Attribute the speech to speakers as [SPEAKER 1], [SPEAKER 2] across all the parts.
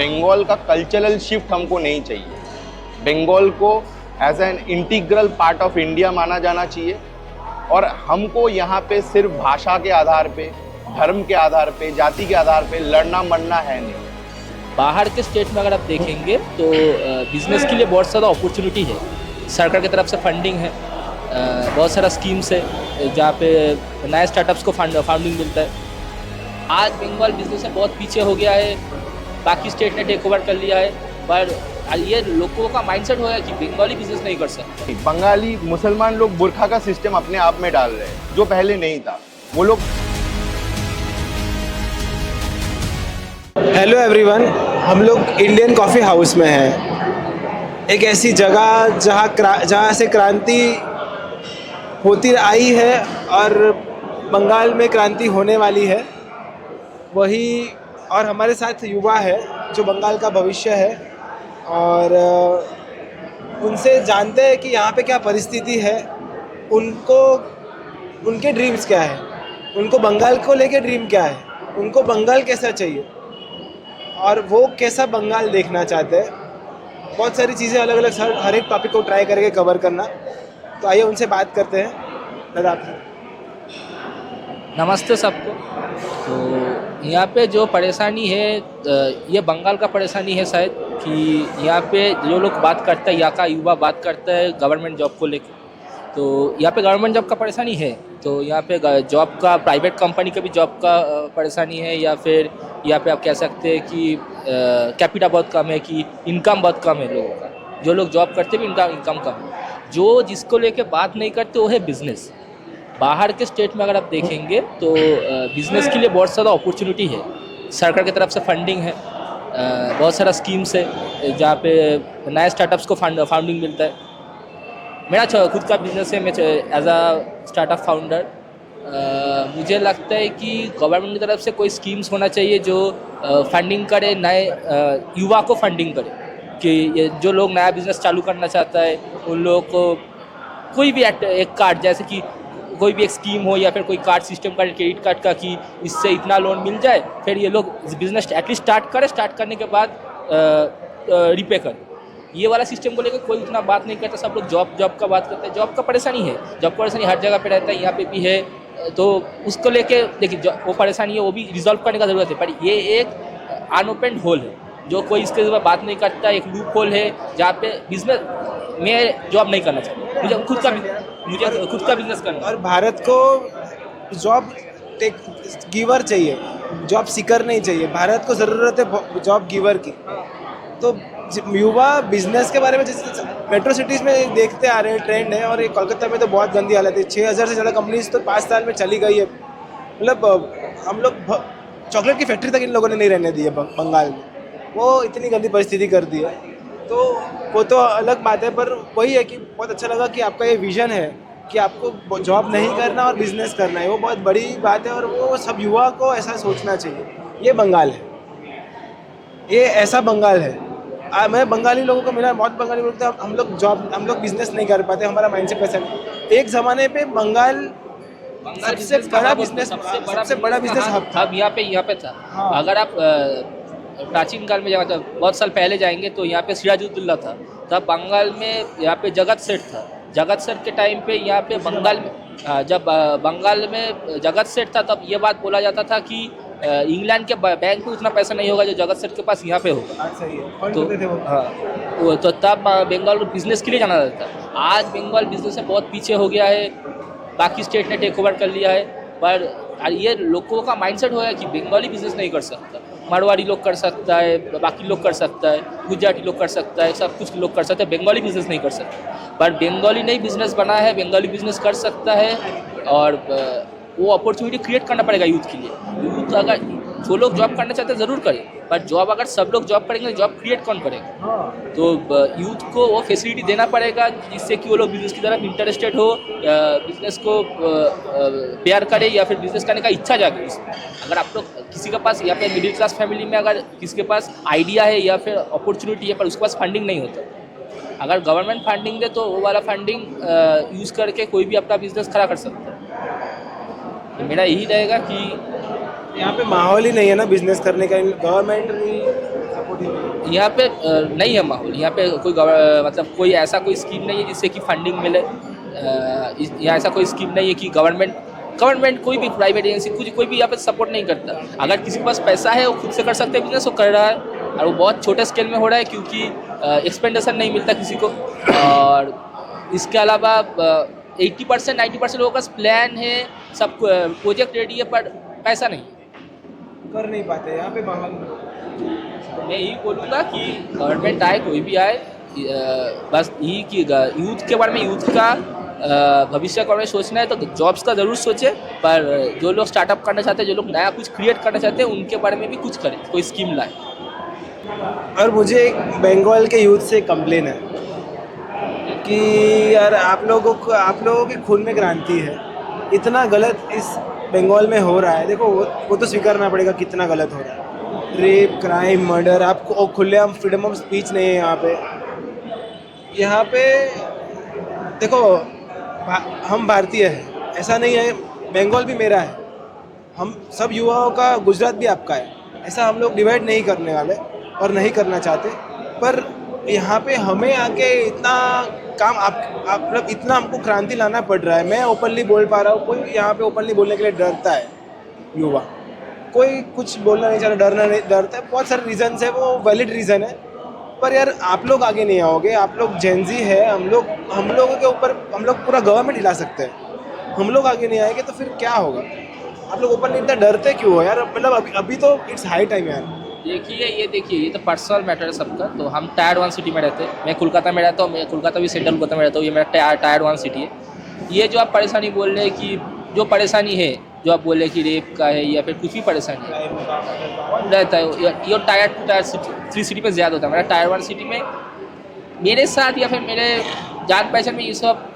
[SPEAKER 1] बंगाल का cultural shift हमको नहीं चाहिए। बंगाल को as an integral part of India माना जाना चाहिए और हमको यहाँ पे सिर्फ भाषा के आधार पे, धर्म के आधार पे, जाति के आधार पे लड़ना मरना है नहीं।
[SPEAKER 2] बाहर के स्टेट में अगर आप देखेंगे तो बिजनेस के लिए बहुत ज़्यादा अपॉर्चुनिटी है। सरकार की तरफ से फंडिंग है, बहुत सारा स्कीम्स है जहाँ पे नए स्टार्टअप्स को फंडिंग मिलता है। आज बंगाल बिजनेस में बहुत पीछे हो गया है, बाकी स्टेट ने टेक ओवर कर लिया है, पर ये लोगों का माइंडसेट हो गया कि बंगाली बिजनेस नहीं कर सकते।
[SPEAKER 1] बंगाली मुसलमान लोग बुर्खा का सिस्टम अपने आप में डाल रहे हैं जो पहले नहीं था। वो लोग
[SPEAKER 3] हेलो एवरीवन, हम लोग इंडियन कॉफ़ी हाउस में हैं। एक ऐसी जगह जहाँ से क्रांति होती आई है और बंगाल में क्रांति होने वाली है। वही और हमारे साथ युवा है जो बंगाल का भविष्य है और उनसे जानते हैं कि यहाँ पे क्या परिस्थिति है, उनको उनके ड्रीम्स क्या है, उनको बंगाल को लेके ड्रीम क्या है, उनको बंगाल कैसा चाहिए और वो कैसा बंगाल देखना चाहते हैं। बहुत सारी चीज़ें अलग अलग हर एक टॉपिक को ट्राई करके कवर करना। तो आइए उनसे बात करते हैं। दादा,
[SPEAKER 2] नमस्ते सबको। तो यहाँ पे जो परेशानी है ये बंगाल का परेशानी है शायद, कि यहाँ पे जो लोग बात करता है, यहाँ का युवा बात करता है गवर्नमेंट जॉब को लेकर। तो यहाँ पे गवर्नमेंट जॉब का परेशानी है, तो यहाँ पे जॉब का, प्राइवेट कंपनी का भी जॉब का परेशानी है, या फिर यहाँ पे आप कह सकते हैं कि कैपिटल बहुत कम है, कि इनकम बहुत कम है लोगों का। जो लोग जॉब करते भी इनका इनकम कम है। जो जिसको लेके बात नहीं करते वो है बिज़नेस। बाहर के स्टेट में अगर आप देखेंगे तो बिज़नेस के लिए बहुत ज़्यादा अपॉर्चुनिटी है। सरकार की तरफ से फंडिंग है, बहुत सारा स्कीम्स है जहाँ पे नए स्टार्टअप्स को फंडिंग मिलता है। मेरा खुद का बिजनेस है, मैं एज अ स्टार्टअप फाउंडर। मुझे लगता है कि गवर्नमेंट की तरफ से कोई स्कीम्स होना चाहिए जो फंडिंग करे, नए युवा को फंडिंग करे, कि जो लोग नया बिज़नेस चालू करना चाहता है उन लोगों को कोई भी एक कार्ड, जैसे कि कोई भी एक स्कीम हो या फिर कोई कार्ड सिस्टम का, क्रेडिट कार्ड का, कि इससे इतना लोन मिल जाए, फिर ये लोग बिज़नेस एटलीस्ट स्टार्ट करने के बाद रिपे करें। ये वाला सिस्टम को लेकर कोई उतना बात नहीं करता। सब लोग जॉब का बात करते हैं। जॉब का परेशानी है, जॉब का परेशानी हर जगह पे रहता है, यहाँ पे भी है। तो उसको लेके देखिए, वो परेशानी है, वो भी रिजॉल्व करने का ज़रूरत है। पर ये एक अनओपन होल है जो कोई इसके ऊपर बात नहीं करता। एक लूप होल है जहाँ पे बिजनेस में जॉब नहीं करना चाहिए। मुझे खुद का बिजनेस करना।
[SPEAKER 3] और भारत को जॉब गिवर चाहिए, जॉब सीकर नहीं चाहिए। भारत को ज़रूरत है जॉब गिवर की। तो युवा बिजनेस के बारे में जैसे मेट्रो सिटीज़ में देखते आ रहे हैं, ट्रेंड है। और ये कोलकाता में तो बहुत गंदी हालत है। 6000 से ज़्यादा कंपनीज तो 5 साल में चली गई है। मतलब हम लोग चॉकलेट की फैक्ट्री तक इन लोगों ने नहीं रहने दी है बंगाल में। वो इतनी गंदी परिस्थिति कर दी है। तो वो तो अलग बात है, पर वही है कि बहुत अच्छा लगा कि आपका ये विज़न है कि आपको जॉब नहीं करना और बिज़नेस करना है। वो बहुत बड़ी बात है और वो सब युवा को ऐसा सोचना चाहिए। ये बंगाल है, ये ऐसा बंगाल है। मैं बंगाली लोगों को मिला, बहुत बंगाली लोग थे। हम लोग बिज़नेस नहीं कर पाते, हमारा माइंडसेट वैसा है। एक ज़माने पे बंगाल सबसे बड़ा बिजनेस हब
[SPEAKER 2] यहाँ पे था। हाँ। अगर आप प्राचीन काल में जाएंगे, बहुत साल पहले जाएंगे, तो यहाँ पे सिराजुद्दौला था। तब बंगाल में यहाँ पे जगत सेठ था। जगत सेठ के टाइम पे यहाँ पे बंगाल में, जब बंगाल में जगत सेठ था, तब ये बात बोला जाता था कि इंग्लैंड के बैंक में उतना पैसा नहीं होगा जो जगत सेठ के पास यहाँ पे होगा। तो हाँ, तो तब बंगाल बिजनेस के लिए जाना जाता था। आज बंगाल बिजनेस में बहुत पीछे हो गया है, बाकी स्टेट ने टेक ओवर कर लिया है। पर ये लोगों का माइंडसेट हो गया कि बंगाली बिजनेस नहीं कर सकता। मारवाड़ी लोग कर सकता है, बाकी लोग कर सकता है, गुजराती लोग कर सकता है, सब कुछ लोग कर सकते हैं, बंगाली बिजनेस नहीं कर सकता। पर बंगाली नहीं बिजनेस बना है, बंगाली बिजनेस कर सकता है। और वो अपॉर्चुनिटी क्रिएट करना पड़ेगा यूथ के लिए। यूथ अगर जो लोग जॉब करना चाहते हैं ज़रूर करें, पर जॉब अगर सब लोग जॉब करेंगे, जॉब क्रिएट कौन करेगा? तो यूथ को वो फैसिलिटी देना पड़ेगा जिससे कि वो लोग बिज़नेस की तरफ इंटरेस्टेड हो, बिज़नेस को प्यार करे या फिर बिज़नेस करने का इच्छा जागे उसमें। अगर आप लोग किसी के पास, या फिर मिडिल क्लास फैमिली में अगर किसी के पास आइडिया है या फिर अपॉर्चुनिटी है, पर उसके पास फंडिंग नहीं होता, अगर गवर्नमेंट फंडिंग दे तो वो वाला फंडिंग यूज़ करके कोई भी अपना बिज़नेस खड़ा कर सकता है। तो मेरा यही रहेगा कि
[SPEAKER 3] यहाँ पे माहौल ही नहीं है ना बिजनेस करने का, गवर्नमेंट नहीं सपोर्टिव।
[SPEAKER 2] यहाँ पे नहीं है माहौल। यहाँ पे कोई मतलब कोई ऐसा कोई स्कीम नहीं है जिससे कि फंडिंग मिले। यहाँ ऐसा कोई स्कीम नहीं है कि गवर्नमेंट कोई भी प्राइवेट एजेंसी कुछ कोई भी यहाँ पे सपोर्ट नहीं करता। अगर किसी के पास पैसा है वो खुद से कर सकते हैं बिजनेस, वो कर रहा है, और वो बहुत छोटे स्केल में हो रहा है क्योंकि एक्सपेंडिचर नहीं मिलता किसी को। और इसके अलावा 80% 90% लोगों का प्लान है, सब प्रोजेक्ट रेडी है, पर पैसा नहीं।
[SPEAKER 3] कर नहीं पाते यहाँ पे माहौल।
[SPEAKER 2] मैं यही बोलूँगा कि गवर्नमेंट आए, कोई भी आए, बस यही कि यूथ के बारे में, यूथ का भविष्य के बारे में सोचना है तो जॉब्स का ज़रूर सोचे, पर जो लोग स्टार्टअप करना चाहते हैं, जो लोग नया कुछ क्रिएट करना चाहते हैं, उनके बारे में भी कुछ करें, कोई स्कीम लाए।
[SPEAKER 3] और मुझे एक बंगाल के यूथ से कंप्लेन है कि यार आप लोगों के खून में क्रांति है। इतना गलत इस बंगाल में हो रहा है, देखो वो तो स्वीकारना पड़ेगा कितना गलत हो रहा है। रेप, क्राइम, मर्डर, आपको खुलेआम फ्रीडम ऑफ स्पीच नहीं है यहाँ पे। देखो हम भारतीय हैं, ऐसा नहीं है, बंगाल भी मेरा है, हम सब युवाओं का, गुजरात भी आपका है, ऐसा हम लोग डिवाइड नहीं करने वाले और नहीं करना चाहते। पर यहाँ पे हमें आके इतना काम आप मतलब इतना हमको क्रांति लाना पड़ रहा है। मैं ओपनली बोल पा रहा हूँ, कोई यहाँ पे ओपनली बोलने के लिए डरता है युवा, कोई कुछ बोलना नहीं चाहता, डरता है। बहुत सारे रीजंस है, वो वैलिड रीज़न है, पर यार आप लोग आगे नहीं आओगे। आप लोग जेनजी है, हम लोगों के ऊपर हम लोग पूरा गवर्नमेंट हिला सकते हैं। हम लोग आगे नहीं आएंगे तो फिर क्या होगा? आप लोग ओपनली इतना डरते क्यों हो यार? मतलब अभी तो इट्स हाई टाइम यार।
[SPEAKER 2] देखिए ये तो पर्सनल मैटर है सबका। तो हम टायर 1 सिटी में रहते हैं, मैं कोलकाता में रहता हूँ, मैं कोलकाता भी सेंट्रल कोलकाता में रहता हूँ, ये मेरा टायर 1 सिटी है। ये जो आप परेशानी बोल रहे हैं कि जो परेशानी है, जो आप बोल रहे हैं कि रेप का है या फिर कुछ भी परेशानी है रहता है, ये टायर 2 टायर 3 सिटी में ज़्यादा होता है। मेरा टायर 1 सिटी में मेरे साथ या फिर मेरे जान पहचान में ये सब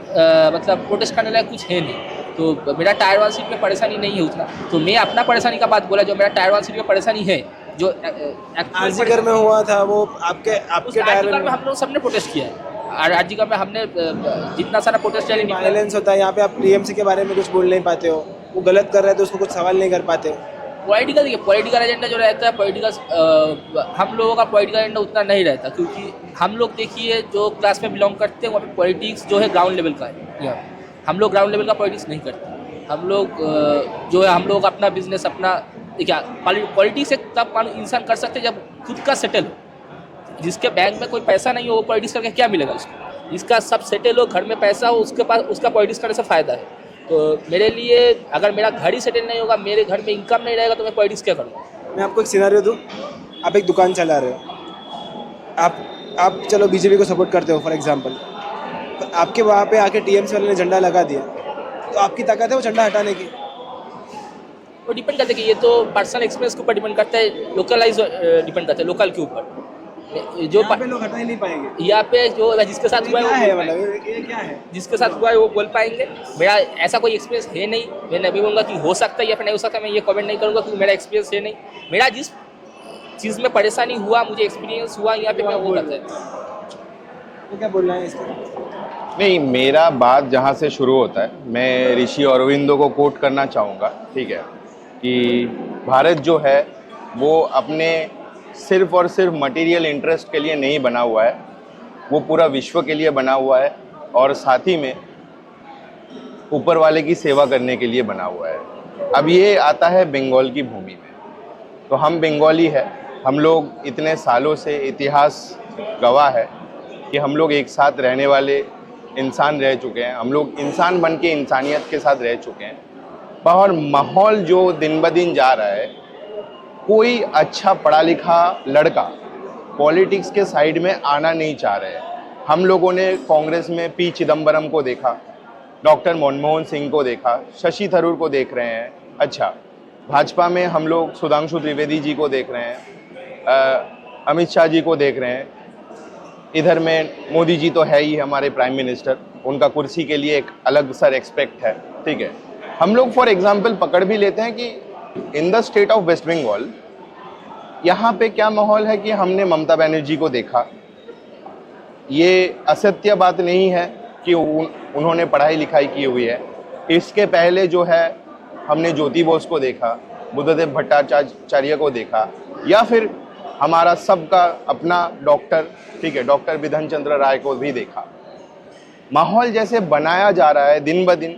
[SPEAKER 2] मतलब प्रोटेस्ट करने लायक कुछ है नहीं। तो मेरा टायर 1 सिटी में परेशानी नहीं है उतना। तो मैं अपना परेशानी का बात बोला, जो मेरा टायर 1 सिटी में परेशानी है, जो
[SPEAKER 3] आरजीकर में हुआ था, वो आपके टायर में
[SPEAKER 2] हम लोग सबने प्रोटेस्ट किया है। और आरजीकर में हमने जितना सारा प्रोटेस्ट रैली
[SPEAKER 3] वायलेंस होता है यहाँ पे, आप टीएमसी के बारे में कुछ बोल नहीं पाते हो, वो गलत कर रहे हैं तो उसको कुछ सवाल नहीं कर पाते।
[SPEAKER 2] पॉलिटिकल एजेंडा जो रहता है, हम लोगों का पॉलिटिकल एजेंडा उतना नहीं रहता, क्योंकि हम लोग देखिए जो क्लास में बिलोंग करते हैं वहाँ पे पॉलिटिक्स जो है ग्राउंड लेवल का है। यहाँ हम लोग ग्राउंड लेवल का पॉलिटिक्स नहीं करते। हम लोग जो है, हम लोग अपना बिजनेस, अपना क्या पॉलिटिक्स एक तब इंसान कर सकते जब खुद का सेटल हो। जिसके बैंक में कोई पैसा नहीं हो, वो पॉलिटिक्स करके क्या मिलेगा उसको? जिसका सब सेटल हो, घर में पैसा हो, उसके पास उसका पॉलिटिक्स करने से फ़ायदा है। तो मेरे लिए अगर मेरा घर ही सेटल नहीं होगा, मेरे घर में इनकम नहीं रहेगा, तो मैं पॉलिटिक्स क्या करूँगा?
[SPEAKER 3] मैं आपको एक सिनेरियो दूँ। आप एक दुकान चला रहे हो, आप चलो बीजेपी को सपोर्ट करते हो फॉर एग्जांपल, तो आपके वहाँ पे आके टीएमसी वाले ने झंडा लगा दिया, तो आपकी ताकत है वो झंडा हटाने की?
[SPEAKER 2] वो डिपेंड करता है कि ये तो पर्सनल एक्सपीरियंस के ऊपर डिपेंड करता है, लोकलाइज डिपेंड करता है, लोकल के ऊपर। जो
[SPEAKER 3] यहाँ पे लोग हटा ही नहीं पाएंगे।
[SPEAKER 2] यहाँ पे जो जिसके साथ हुआ है,
[SPEAKER 3] मतलब ये क्या है,
[SPEAKER 2] जिसके साथ हुआ है वो बोल पाएंगे। मेरा ऐसा कोई एक्सपीरियंस है नहीं, मैं नहीं बोलूँगा कि हो सकता है या फिर नहीं हो सकता, मैं ये कमेंट नहीं करूँगा क्योंकि मेरा एक्सपीरियंस है नहीं। मेरा जिस चीज़ में परेशानी हुआ, मुझे एक्सपीरियंस हुआ, यहाँ पे मैं वो करता है।
[SPEAKER 3] तो क्या बोलना है इसका?
[SPEAKER 1] नहीं, मेरा बात जहाँ से शुरू होता है, मैं ऋषि अरविंदो को कोट करना चाहूँगा, ठीक है, कि भारत जो है वो अपने सिर्फ और सिर्फ मटेरियल इंटरेस्ट के लिए नहीं बना हुआ है, वो पूरा विश्व के लिए बना हुआ है और साथ ही में ऊपर वाले की सेवा करने के लिए बना हुआ है। अब ये आता है बंगाल की भूमि में, तो हम बंगाली है, हम लोग इतने सालों से इतिहास गवाह है कि हम लोग एक साथ रहने वाले इंसान रह चुके हैं, हम लोग इंसान बन के इंसानियत के साथ रह चुके हैं। और माहौल जो दिन ब दिन जा रहा है, कोई अच्छा पढ़ा लिखा लड़का पॉलिटिक्स के साइड में आना नहीं चाह रहे हैं। हम लोगों ने कांग्रेस में पी चिदम्बरम को देखा, डॉक्टर मनमोहन सिंह को देखा, शशि थरूर को देख रहे हैं। अच्छा, भाजपा में हम लोग सुधांशु त्रिवेदी जी को देख रहे हैं, अमित शाह जी को देख रहे हैं। इधर में मोदी जी तो है ही हमारे प्राइम मिनिस्टर, उनका कुर्सी के लिए एक अलग सा रेस्पेक्ट है, ठीक है। हम लोग फॉर एग्जांपल पकड़ भी लेते हैं कि in the state of West Bengal यहाँ पे क्या माहौल है कि हमने ममता बनर्जी को देखा। ये असत्य बात नहीं है कि उन्होंने पढ़ाई लिखाई की हुई है। इसके पहले जो है हमने ज्योति बोस को देखा, बुद्धदेव भट्टाचार्य को देखा, या फिर हमारा सबका अपना डॉक्टर, ठीक है, डॉक्टर बिधन चंद्र राय को भी देखा। माहौल जैसे बनाया जा रहा है दिन ब दिन,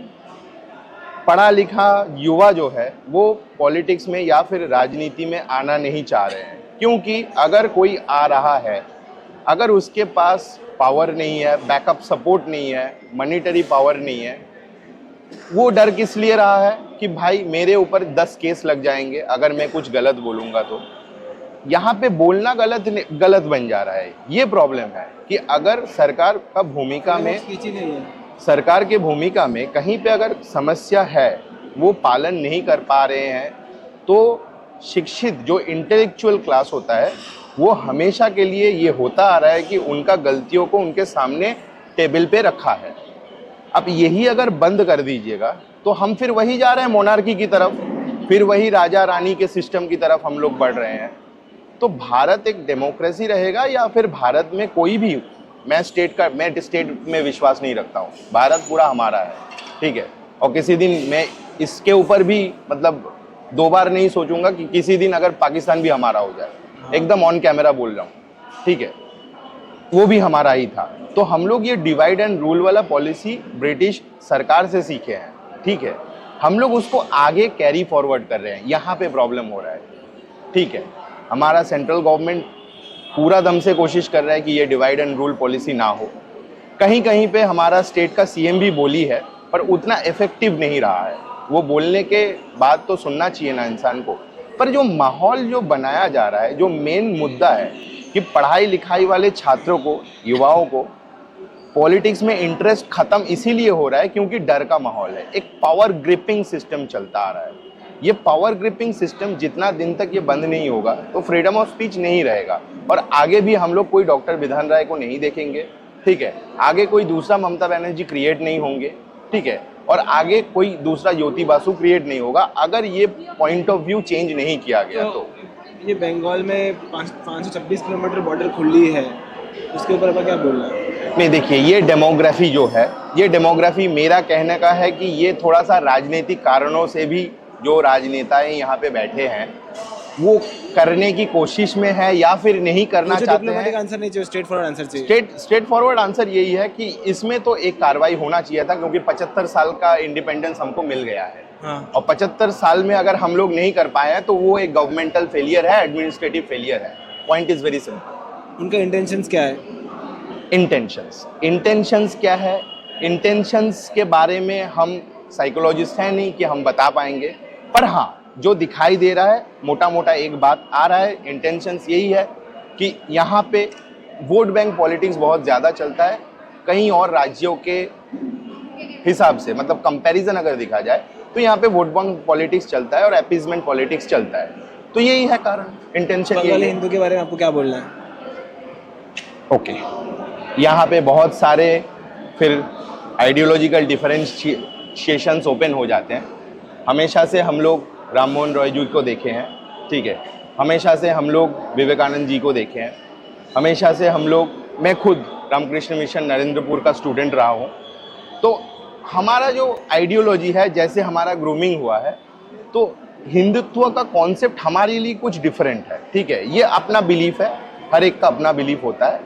[SPEAKER 1] पढ़ा लिखा युवा जो है वो पॉलिटिक्स में या फिर राजनीति में आना नहीं चाह रहे हैं, क्योंकि अगर कोई आ रहा है, अगर उसके पास पावर नहीं है, बैकअप सपोर्ट नहीं है, मॉनिटरी पावर नहीं है, वो डर किस लिए रहा है कि भाई मेरे ऊपर 10 केस लग जाएंगे अगर मैं कुछ गलत बोलूँगा तो। यहाँ पे बोलना गलत बन जा रहा है। ये प्रॉब्लम है कि अगर सरकार का भूमिका में, सरकार के भूमिका में कहीं पे अगर समस्या है, वो पालन नहीं कर पा रहे हैं, तो शिक्षित जो इंटेलेक्चुअल क्लास होता है वो हमेशा के लिए ये होता आ रहा है कि उनका गलतियों को उनके सामने टेबल पे रखा है। अब यही अगर बंद कर दीजिएगा तो हम फिर वही जा रहे हैं मोनार्की की तरफ, फिर वही राजा रानी के सिस्टम की तरफ हम लोग बढ़ रहे हैं। तो भारत एक डेमोक्रेसी रहेगा या फिर भारत में कोई भी, मैं स्टेट में विश्वास नहीं रखता हूँ, भारत पूरा हमारा है, ठीक है। और किसी दिन मैं इसके ऊपर भी मतलब 2 बार नहीं सोचूंगा कि किसी दिन अगर पाकिस्तान भी हमारा हो जाए, एकदम ऑन कैमरा बोल रहा हूँ, ठीक है, वो भी हमारा ही था। तो हम लोग ये डिवाइड एंड रूल वाला पॉलिसी ब्रिटिश सरकार से सीखे हैं, ठीक है, हम लोग उसको आगे कैरी फॉरवर्ड कर रहे हैं, यहाँ पे प्रॉब्लम हो रहा है, ठीक है। हमारा सेंट्रल गवर्नमेंट पूरा दम से कोशिश कर रहा है कि ये डिवाइड एंड रूल पॉलिसी ना हो। कहीं कहीं पे हमारा स्टेट का सीएम भी बोली है, पर उतना इफेक्टिव नहीं रहा है। वो बोलने के बाद तो सुनना चाहिए ना इंसान को, पर जो माहौल जो बनाया जा रहा है, जो मेन मुद्दा है कि पढ़ाई लिखाई वाले छात्रों को, युवाओं को पॉलिटिक्स में इंटरेस्ट खत्म इसीलिए हो रहा है क्योंकि डर का माहौल है। एक पावर ग्रिपिंग सिस्टम चलता आ रहा है। ये पावर ग्रिपिंग सिस्टम जितना दिन तक ये बंद नहीं होगा तो फ्रीडम ऑफ स्पीच नहीं रहेगा, और आगे भी हम लोग कोई डॉक्टर बिधान राय को नहीं देखेंगे, ठीक है, आगे कोई दूसरा ममता बनर्जी क्रिएट नहीं होंगे, ठीक है, और आगे कोई दूसरा ज्योति बासु क्रिएट नहीं होगा अगर ये पॉइंट ऑफ व्यू चेंज नहीं किया गया। तो
[SPEAKER 3] ये बंगाल में 526 किलोमीटर बॉर्डर खुली है, उसके ऊपर आप क्या बोल रहे हैं?
[SPEAKER 1] नहीं, देखिए, ये डेमोग्राफी जो है, ये डेमोग्राफी मेरा कहने का है कि ये थोड़ा सा राजनीतिक कारणों से भी जो राजनेताएं यहाँ पे बैठे हैं वो करने की कोशिश में है या फिर नहीं करना चाहते हैं।
[SPEAKER 3] आंसर नहीं चाहिए, स्ट्रेट फॉरवर्ड आंसर चाहिए।
[SPEAKER 1] स्ट्रेट फॉरवर्ड आंसर यही है कि इसमें तो एक कार्रवाई होना चाहिए था, क्योंकि 75 साल का इंडिपेंडेंस हमको मिल गया है।
[SPEAKER 3] हाँ।
[SPEAKER 1] और 75 साल में अगर हम लोग नहीं कर पाए हैं तो वो एक गवर्नमेंटल फेलियर है, एडमिनिस्ट्रेटिव फेलियर है। Point is very simple.
[SPEAKER 3] उनका इंटेंशंस क्या है?
[SPEAKER 1] इंटेंशंस क्या है? इंटेंशंस के बारे में हम साइकोलॉजिस्ट हैं नहीं कि हम बता पाएंगे, पर हाँ, जो दिखाई दे रहा है मोटा मोटा एक बात आ रहा है, इंटेंशंस यही है कि यहाँ पे वोट बैंक पॉलिटिक्स बहुत ज़्यादा चलता है कहीं और राज्यों के हिसाब से, मतलब कंपैरिजन अगर देखा जाए तो यहाँ पे वोट बैंक पॉलिटिक्स चलता है और अपीजमेंट पॉलिटिक्स चलता है। तो यही है कारण, इंटेंशन।
[SPEAKER 3] बंगाली हिंदू के बारे में आपको क्या बोलना है?
[SPEAKER 1] ओके, यहाँ पे बहुत सारे फिर आइडियोलॉजिकल डिफरेंशिएशंस ओपन हो जाते हैं। हमेशा से हम लोग राम मोहन रॉय जी को देखे हैं, ठीक है, हमेशा से हम लोग विवेकानंद जी को देखे हैं, हमेशा से हम लोग, मैं खुद रामकृष्ण मिशन नरेंद्रपुर का स्टूडेंट रहा हूँ। तो हमारा जो आइडियोलॉजी है, जैसे हमारा ग्रूमिंग हुआ है, तो हिंदुत्व का कॉन्सेप्ट हमारे लिए कुछ डिफरेंट है, ठीक है, ये अपना बिलीफ है, हर एक का अपना बिलीफ होता है।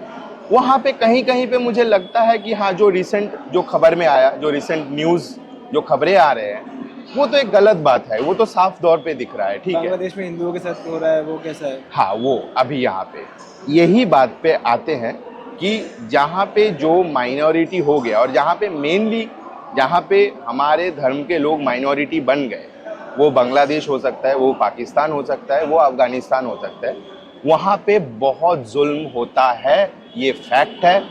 [SPEAKER 1] वहाँ पे कहीं कहीं पे मुझे लगता है कि हाँ, जो रिसेंट जो खबर में आया, जो रिसेंट न्यूज़ जो खबरें आ रहे हैं, वो तो एक गलत बात है, वो तो साफ तौर पे दिख रहा है, ठीक है।
[SPEAKER 3] बांग्लादेश में हिंदुओं के साथ हो रहा है, वो कैसा है?
[SPEAKER 1] हाँ, वो अभी यहाँ पे यही बात पे आते हैं कि जहाँ पे जो माइनॉरिटी हो गया और जहाँ पे मेनली जहाँ पे हमारे धर्म के लोग माइनॉरिटी बन गए, वो बांग्लादेश हो सकता है, वो पाकिस्तान हो सकता है, वो अफगानिस्तान हो सकता है, वहाँ पे बहुत जुल्म होता है, ये फैक्ट है,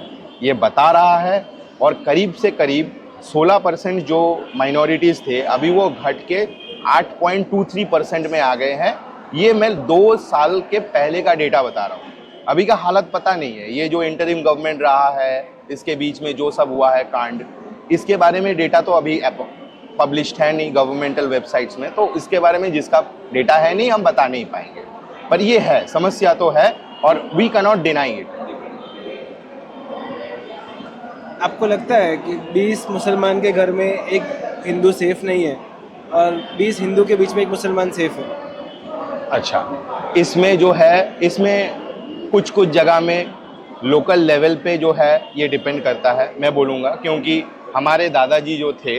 [SPEAKER 1] ये बता रहा है। और करीब से करीब 16% जो माइनॉरिटीज़ थे, अभी वो घट के 8.23% में आ गए हैं। ये मैं 2 साल के पहले का डेटा बता रहा हूँ, अभी का हालत पता नहीं है। ये जो इंटरिम गवर्नमेंट रहा है, इसके बीच में जो सब हुआ है कांड, इसके बारे में डेटा तो अभी पब्लिश्ड है नहीं गवर्नमेंटल वेबसाइट्स में, तो इसके बारे में जिसका डेटा है नहीं, हम बता नहीं पाएंगे। पर ये है, समस्या तो है और we can not deny it.
[SPEAKER 3] आपको लगता है कि 20 मुसलमान के घर में एक हिंदू सेफ नहीं है और 20 हिंदू के बीच में एक मुसलमान सेफ है?
[SPEAKER 1] अच्छा, इसमें जो है, इसमें कुछ कुछ जगह में लोकल लेवल पे जो है ये डिपेंड करता है, मैं बोलूँगा, क्योंकि हमारे दादाजी जो थे,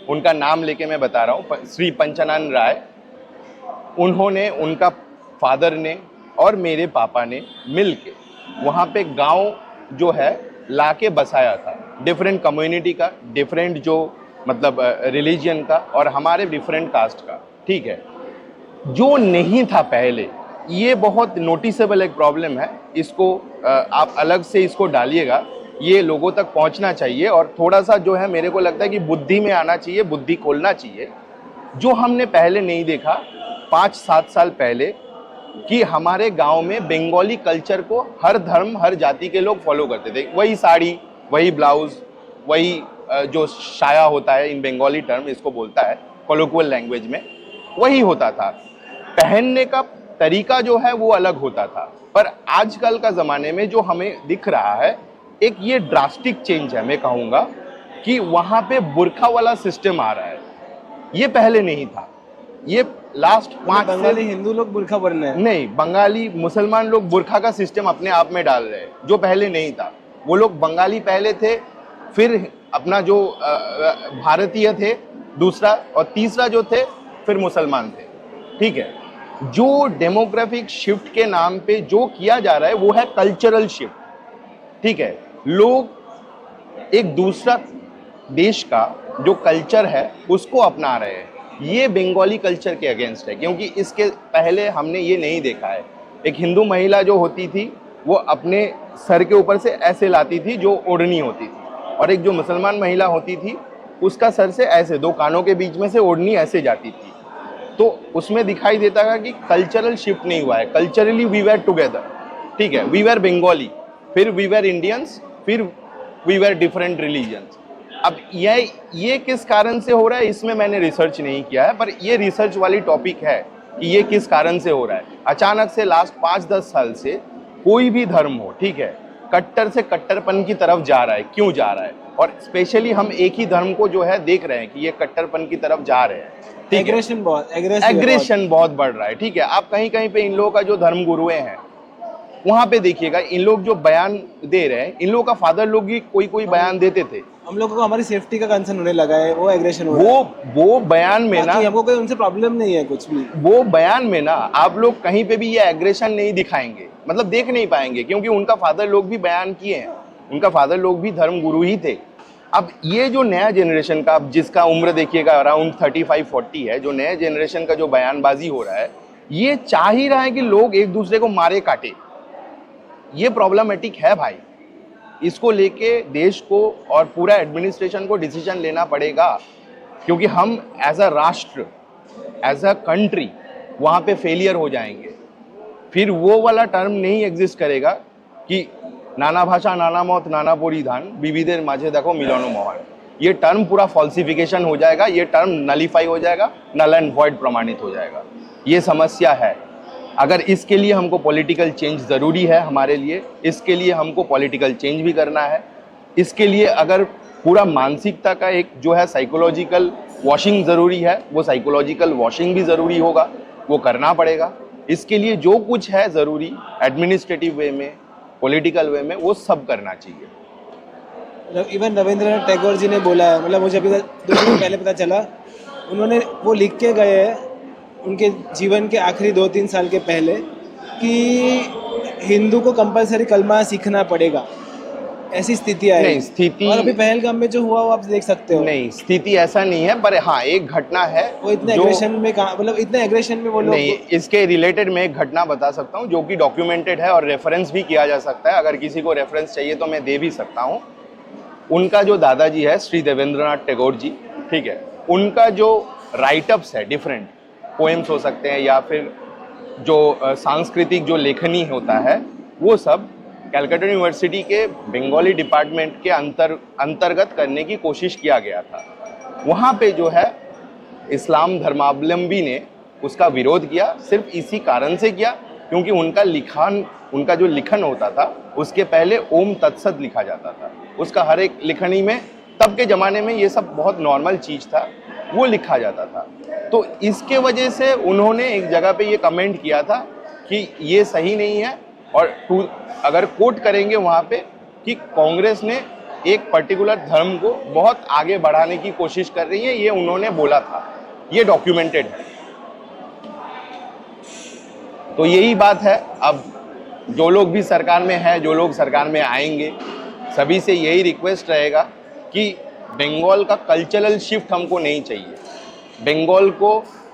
[SPEAKER 1] उनका नाम लेके मैं बता रहा हूँ, श्री पंचानन राय, उन्होंने, उनका फादर ने और मेरे पापा ने मिल के वहाँ पे गांव जो है लाके बसाया था, डिफरेंट कम्युनिटी का, डिफरेंट जो मतलब रिलीजन का और हमारे डिफरेंट कास्ट का, ठीक है। जो नहीं था पहले, ये बहुत नोटिसेबल एक प्रॉब्लम है, इसको आप अलग से इसको डालिएगा, ये लोगों तक पहुंचना चाहिए और थोड़ा सा जो है मेरे को लगता है कि बुद्धि में आना चाहिए, बुद्धि खोलना चाहिए। जो हमने पहले नहीं देखा 5-7 साल पहले, कि हमारे गांव में बंगाली कल्चर को हर धर्म हर जाति के लोग फॉलो करते थे, वही साड़ी, वही ब्लाउज, वही जो साया होता है, इन बंगाली टर्म इसको बोलता है कोलोक्वल लैंग्वेज में, वही होता था। पहनने का तरीका जो है वो अलग होता था, पर आजकल का ज़माने में जो हमें दिख रहा है, एक ये ड्रास्टिक चेंज है, मैं कहूँगा कि वहाँ पे बुर्खा वाला सिस्टम आ रहा है, ये पहले नहीं था। ये लास्ट 5
[SPEAKER 3] बंगाली हिंदू लोग बुर्खा पहन रहे हैं?
[SPEAKER 1] नहीं, बंगाली मुसलमान लोग बुर्खा का सिस्टम अपने आप में डाल रहे हैं, जो पहले नहीं था। वो लोग बंगाली पहले थे, फिर अपना जो भारतीय थे दूसरा, और तीसरा जो थे फिर मुसलमान थे, ठीक है। जो डेमोग्राफिक शिफ्ट के नाम पे जो किया जा रहा है वो है कल्चरल शिफ्ट, ठीक है। लोग एक दूसरा देश का जो कल्चर है उसको अपना रहे हैं, ये बंगाली कल्चर के अगेंस्ट है, क्योंकि इसके पहले हमने ये नहीं देखा है। एक हिंदू महिला जो होती थी वो अपने सर के ऊपर से ऐसे लाती थी, जो ओढ़नी होती थी, और एक जो मुसलमान महिला होती थी उसका सर से ऐसे, 2 कानों के बीच में से ओढ़नी ऐसे जाती थी। तो उसमें दिखाई देता है कि कल्चरल शिफ्ट नहीं हुआ है। कल्चरली वी वेर टुगेदर, ठीक है, वी वेर बंगाली, फिर वी वेर इंडियंस, फिर वी वेर डिफरेंट रिलीजन्स। अब ये किस कारण से हो रहा है, इसमें मैंने रिसर्च नहीं किया है, पर ये रिसर्च वाली टॉपिक है कि ये किस कारण से हो रहा है। अचानक से लास्ट 5-10 साल से कोई भी धर्म हो, ठीक है, कट्टर से कट्टरपन की तरफ जा रहा है। क्यों जा रहा है? और स्पेशली हम एक ही धर्म को जो है देख रहे हैं कि ये कट्टरपन की तरफ जा रहे हैं, ठीक है। एग्रेशन बहुत बढ़ रहा है, ठीक है। आप कहीं कहीं पे इन लोगों का जो धर्म गुरुएं हैं वहाँ पे देखिएगा, इन लोग जो बयान दे रहे हैं, इन लोगों का फादर लोग भी कोई बयान देते थे।
[SPEAKER 3] हम लोगों को हमारी सेफ्टी का कंसर्न होने लगा है, वो एग्रेशन हो रहा है।
[SPEAKER 1] वो बयान में ना,
[SPEAKER 3] हमको कोई उनसे प्रॉब्लम नहीं है कुछ भी।
[SPEAKER 1] वो बयान में ना आप लोग कहीं पे भी ये एग्रेशन नहीं दिखाएंगे, मतलब देख नहीं पाएंगे, क्योंकि उनका फादर लोग भी बयान किए हैं, उनका फादर लोग भी धर्म गुरु ही थे। अब ये जो नया जनरेशन का, अब जिसका उम्र देखिएगा अराउंड 35-40 है, जो नए जनरेशन का जो बयानबाजी हो रहा है, ये चाह ही रहा है कि लोग एक दूसरे को मारे काटे। ये प्रॉब्लमेटिक है भाई, इसको लेके देश को और पूरा एडमिनिस्ट्रेशन को डिसीजन लेना पड़ेगा, क्योंकि हम एज अ राष्ट्र, एज अ कंट्री वहाँ पे फेलियर हो जाएंगे। फिर वो वाला टर्म नहीं एग्जिस्ट करेगा कि नाना भाषा नाना मौत नाना परिधान विविधेर माझे देखो मिलन महान। ये टर्म पूरा फॉल्सिफिकेशन हो जाएगा, ये टर्म नलीफाई हो जाएगा, नल एंड वॉइड प्रमाणित हो जाएगा। ये समस्या है। अगर इसके लिए हमको पॉलिटिकल चेंज ज़रूरी है, हमारे लिए इसके लिए हमको पॉलिटिकल चेंज भी करना है। इसके लिए अगर पूरा मानसिकता का एक जो है साइकोलॉजिकल वॉशिंग ज़रूरी है, वो साइकोलॉजिकल वॉशिंग भी ज़रूरी होगा, वो करना पड़ेगा। इसके लिए जो कुछ है ज़रूरी एडमिनिस्ट्रेटिव वे में, पॉलिटिकल वे में, वो सब करना चाहिए।
[SPEAKER 3] इवन रविंद्रनाथ टैगोर जी ने बोला है, मतलब मुझे अभी 2 दिन पहले पता चला, उन्होंने वो लिख के गए हैं उनके जीवन के आखिरी 2-3 साल के पहले, कि हिंदू को कंपलसरी कलमा सीखना पड़ेगा, ऐसी स्थिति आई।
[SPEAKER 1] नहीं, स्थिति,
[SPEAKER 3] और अभी पहलगाम में जो हुआ वो आप देख सकते हो।
[SPEAKER 1] नहीं, स्थिति ऐसा नहीं है, पर हाँ एक घटना है।
[SPEAKER 3] वो इतने एग्रेशन में कहाँ, मतलब इतने एग्रेशन में वो लोग
[SPEAKER 1] नहीं, इसके रिलेटेड मैं एक घटना बता सकता हूँ जो कि डॉक्यूमेंटेड है और रेफरेंस भी किया जा सकता है। अगर किसी को रेफरेंस चाहिए तो मैं दे भी सकता हूँ। उनका जो दादाजी है श्री देवेंद्रनाथ टैगोर जी, ठीक है, उनका जो राइटअप्स है, डिफरेंट पोएम्स हो सकते हैं या फिर जो सांस्कृतिक जो लेखनी होता है, वो सब कैलकाटा यूनिवर्सिटी के बंगाली डिपार्टमेंट के अंतर्गत करने की कोशिश किया गया था। वहाँ पे जो है इस्लाम धर्मावलंबी ने उसका विरोध किया, सिर्फ इसी कारण से किया क्योंकि उनका जो लिखन होता था उसके पहले ओम तत्सत लिखा जाता था। उसका हर एक लिखनी में, तब के ज़माने में ये सब बहुत नॉर्मल चीज़ था, वो लिखा जाता था। तो इसके वजह से उन्होंने एक जगह पे ये कमेंट किया था कि ये सही नहीं है। और अगर कोट करेंगे वहाँ पे कि कांग्रेस ने एक पर्टिकुलर धर्म को बहुत आगे बढ़ाने की कोशिश कर रही है, ये उन्होंने बोला था, ये डॉक्यूमेंटेड है। तो यही बात है। अब जो लोग भी सरकार में है, जो लोग सरकार में आएंगे, सभी से यही रिक्वेस्ट रहेगा कि बंगाल का कल्चरल शिफ्ट हमको नहीं चाहिए। बंगाल को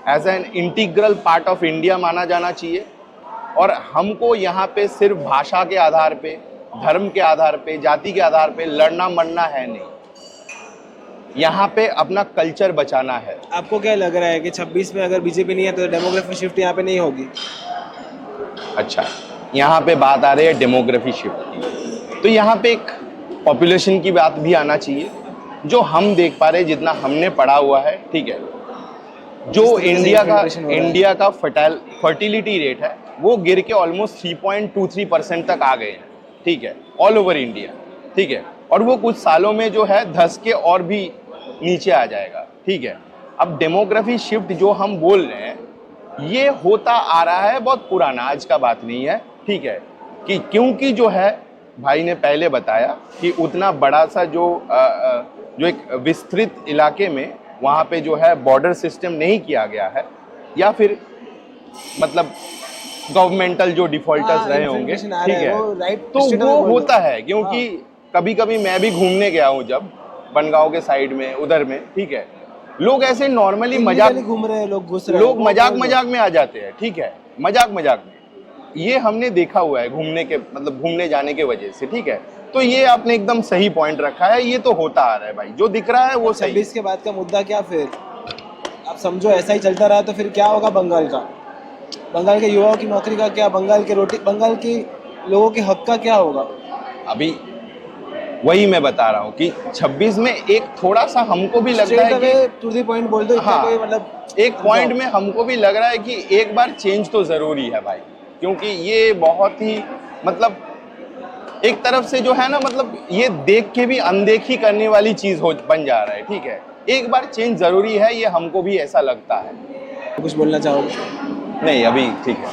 [SPEAKER 1] as an integral part of India माना जाना चाहिए और हमको यहाँ पे सिर्फ भाषा के आधार पे, धर्म के आधार पे, जाति के आधार पे लड़ना मरना है नहीं। यहाँ पे अपना कल्चर बचाना है।
[SPEAKER 3] आपको क्या लग रहा है कि 26 में अगर बीजेपी नहीं है तो डेमोग्राफी शिफ्ट यहाँ पे नहीं होगी?
[SPEAKER 1] अच्छा, यहाँ पे बात आ रही है डेमोग्राफी शिफ्ट की, तो यहाँ पे एक पॉपुलेशन की बात भी आना चाहिए। जो हम देख पा रहे हैं, जितना हमने पढ़ा हुआ है, ठीक है, जो इंडिया का फर्टिलिटी रेट है वो गिर के ऑलमोस्ट 3.23% तक आ गए हैं, ठीक है, ऑल ओवर इंडिया, ठीक है, और वो कुछ सालों में जो है धस के और भी नीचे आ जाएगा, ठीक है। अब डेमोग्राफी शिफ्ट जो हम बोल रहे हैं ये होता आ रहा है, बहुत पुराना, आज का बात नहीं है, ठीक है, कि क्योंकि जो है भाई ने पहले बताया कि उतना बड़ा सा जो एक विस्तृत इलाके में वहाँ पे जो है बॉर्डर सिस्टम नहीं किया गया है, या फिर मतलब गवर्नमेंटल जो डिफॉल्टर्स रहे होंगे, ठीक है, तो वो होता है। क्योंकि कभी कभी मैं भी घूमने गया हूँ जब बनगांव के साइड में, उधर में, ठीक है, लोग ऐसे नॉर्मली मजाक
[SPEAKER 3] घूम रहे हैं, लोग घुस रहे हैं,
[SPEAKER 1] लोग मजाक में आ जाते हैं, ठीक है, मजाक में। ये हमने देखा हुआ है घूमने के, मतलब घूमने जाने के वजह से, ठीक है। तो ये आपने एकदम सही पॉइंट रखा है, ये तो होता आ रहा है भाई, जो दिख रहा है वो सही।
[SPEAKER 3] 26 के बाद का मुद्दा क्या फिर? आप समझो ऐसा ही चलता रहा तो फिर क्या होगा बंगाल का? बंगाल के युवाओं की नौकरी का क्या? बंगाल के लोगों के हक का क्या होगा? अभी
[SPEAKER 1] वही मैं बता रहा हूँ कि 26 में एक थोड़ा सा हमको भी लगता है कि
[SPEAKER 3] टू द पॉइंट बोल दो,
[SPEAKER 1] हाँ,
[SPEAKER 3] कोई मतलब
[SPEAKER 1] एक पॉइंट में हमको भी लग रहा है कि एक बार चेंज तो जरूरी है भाई, क्योंकि ये बहुत ही मतलब एक तरफ से जो है ना, मतलब ये देख के भी अनदेखी करने वाली चीज बन जा रहा है, ठीक है। एक बार चेंज जरूरी है, ये हमको भी ऐसा लगता है।
[SPEAKER 3] कुछ बोलना चाहोगे?
[SPEAKER 1] नहीं, अभी ठीक है।